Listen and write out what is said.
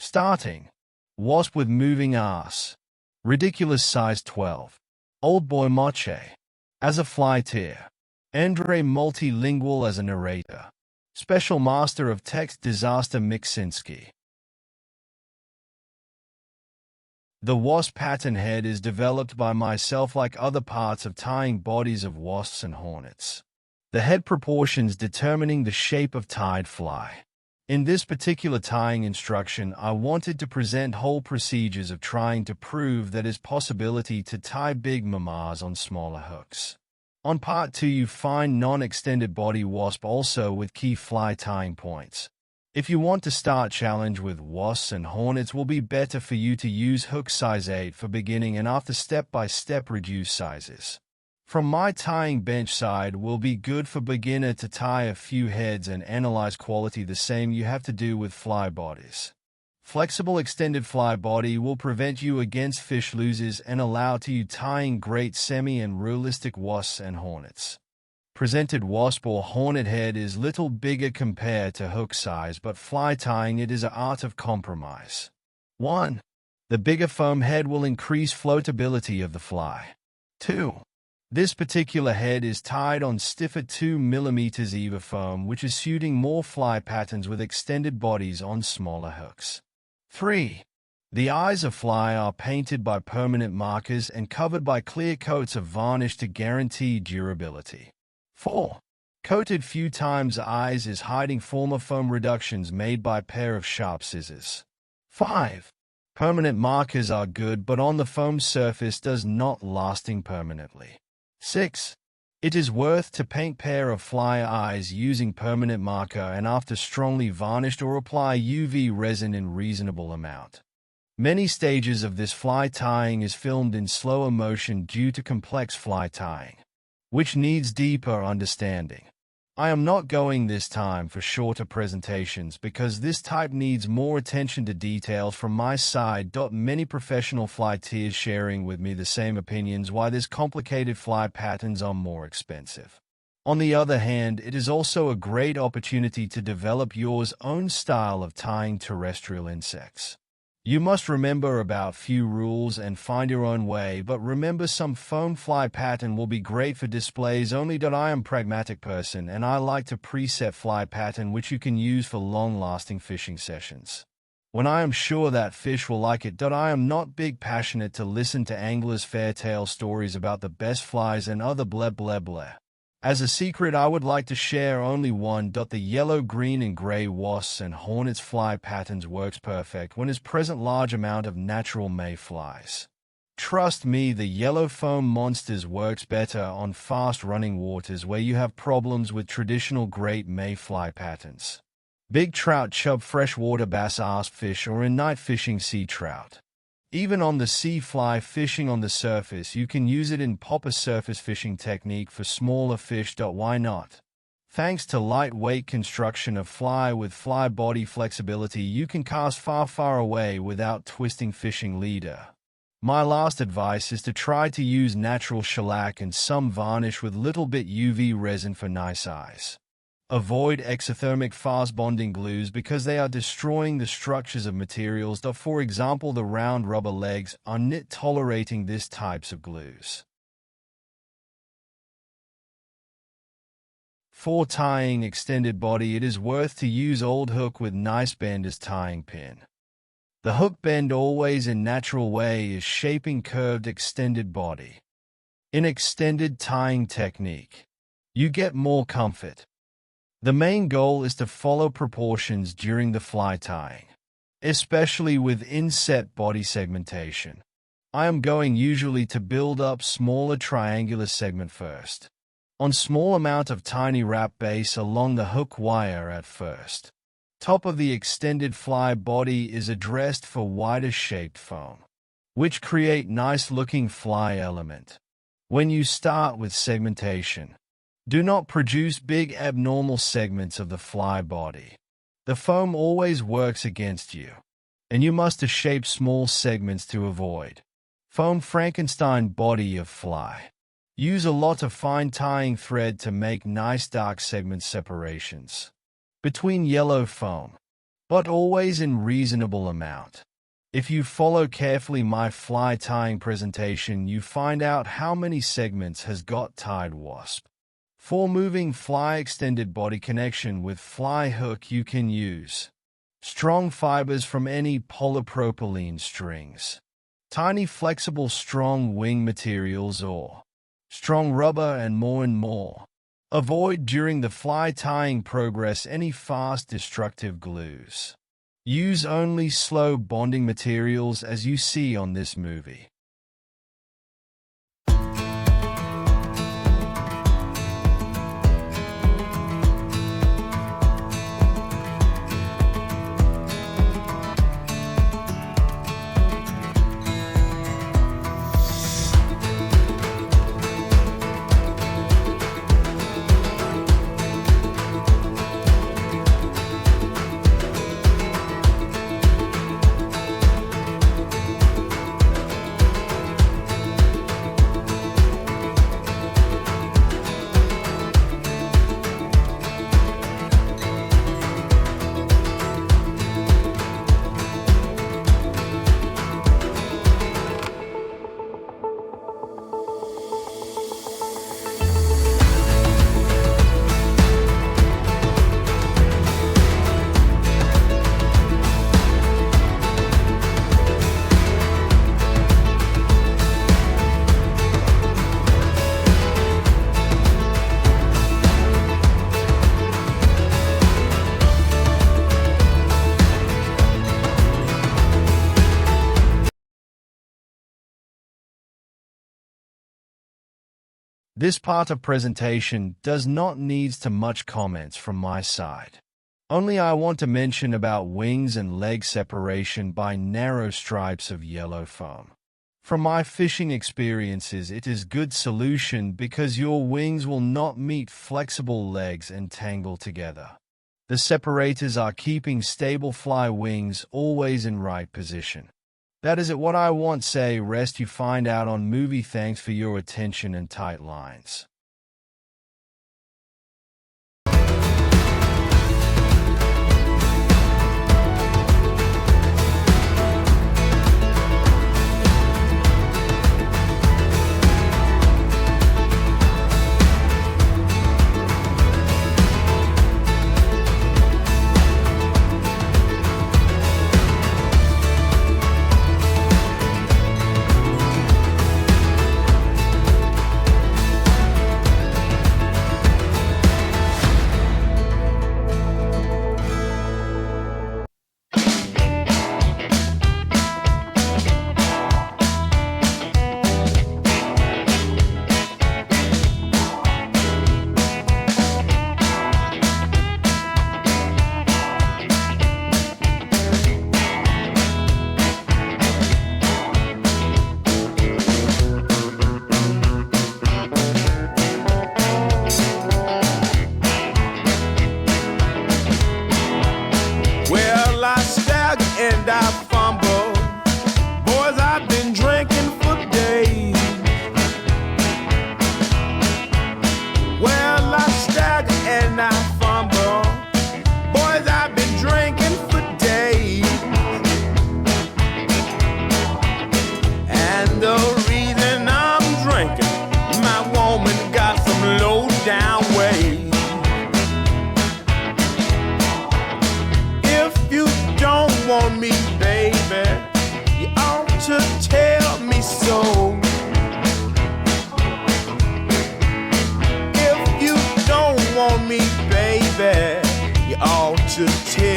Starting. Wasp with moving ass. Ridiculous size 12. Old boy moche. As a fly tier. Andre multilingual as a narrator. Special master of text disaster Miksinski. The wasp pattern head is developed by myself like other parts of tying bodies of wasps and hornets. The head proportions determining the shape of tied fly. In this particular tying instruction, I wanted to present whole procedures of trying to prove that it's possibility to tie big mamas on smaller hooks. On part 2 you find non-extended body wasp also with key fly tying points. If you want to start challenge with wasps and hornets, will be better for you to use hook size 8 for beginning and after step-by-step reduce sizes. From my tying bench side will be good for beginner to tie a few heads and analyze quality the same you have to do with fly bodies. Flexible extended fly body will prevent you against fish loses and allow to you tying great semi and realistic wasps and hornets. Presented wasp or hornet head is little bigger compared to hook size, but fly tying it is an art of compromise. 1. The bigger foam head will increase floatability of the fly. 2. This particular head is tied on stiffer 2 mm EVA foam, which is suiting more fly patterns with extended bodies on smaller hooks. 3. The eyes of fly are painted by permanent markers and covered by clear coats of varnish to guarantee durability. 4. Coated few times eyes is hiding former foam reductions made by pair of sharp scissors. 5. Permanent markers are good, but on the foam surface does not lasting permanently. 6. It is worth to paint pair of fly eyes using permanent marker and after strongly varnished or apply UV resin in reasonable amount. Many stages of this fly tying is filmed in slower motion due to complex fly tying, which needs deeper understanding. I am not going this time for shorter presentations because this type needs more attention to details from my side. Many professional fly tiers sharing with me the same opinions why this complicated fly patterns are more expensive. On the other hand, it is also a great opportunity to develop your own style of tying terrestrial insects. You must remember about few rules and find your own way, but remember some foam fly pattern will be great for displays only. I am pragmatic person and I like to preset fly pattern which you can use for long-lasting fishing sessions. When I am sure that fish will like it. I am not big passionate to listen to anglers' fair tale stories about the best flies and other blah blah blah. As a secret, I would like to share only one. The yellow, green, and gray wasps and hornets fly patterns works perfect when is present large amount of natural mayflies. Trust me, the yellow foam monsters works better on fast-running waters where you have problems with traditional great mayfly patterns. Big trout, chub, freshwater bass, asp fish, or in night fishing sea trout. Even on the sea fly fishing on the surface, you can use it in popper surface fishing technique for smaller fish. Why not? Thanks to lightweight construction of fly with fly body flexibility, you can cast far away without twisting fishing leader. My last advice is to try to use natural shellac and some varnish with little bit UV resin for nice eyes. Avoid exothermic fast bonding glues because they are destroying the structures of materials. For example, the round rubber legs are not tolerating these types of glues. For tying extended body, it is worth to use old hook with nice bend as tying pin. The hook bend always in natural way is shaping curved extended body. In extended tying technique, you get more comfort. The main goal is to follow proportions during the fly tying, especially with inset body segmentation. I am going usually to build up smaller triangular segment first, on small amount of tiny wrap base along the hook wire at first. Top of the extended fly body is addressed for wider shaped foam, which create nice looking fly element. When you start with segmentation, do not produce big abnormal segments of the fly body. The foam always works against you, and you must shape small segments to avoid foam Frankenstein body of fly. Use a lot of fine tying thread to make nice dark segment separations between yellow foam. but always in reasonable amount. If you follow carefully my fly tying presentation, you find out how many segments has got tied wasp. For moving fly extended body connection with fly hook, you can use strong fibers from any polypropylene strings, tiny flexible strong wing materials, or strong rubber, and more. Avoid during the fly tying progress any fast destructive glues. Use only slow bonding materials as you see on this movie. This part of presentation does not need too much comments from my side. Only I want to mention about wings and leg separation by narrow stripes of yellow foam. From my fishing experiences, it is good solution because your wings will not meet flexible legs and tangle together. The separators are keeping stable fly wings always in right position. That is it what I want say, rest you find out on movie. Thanks for your attention and tight lines. And I fumble. Boys, I've been drinking for days. Well, I stagger and I fumble. Boys, I've been drinking for days. And the reason I'm drinking, my woman got some low down ways. Want me, baby, you ought to tell me so. If you don't want me, baby, you ought to tell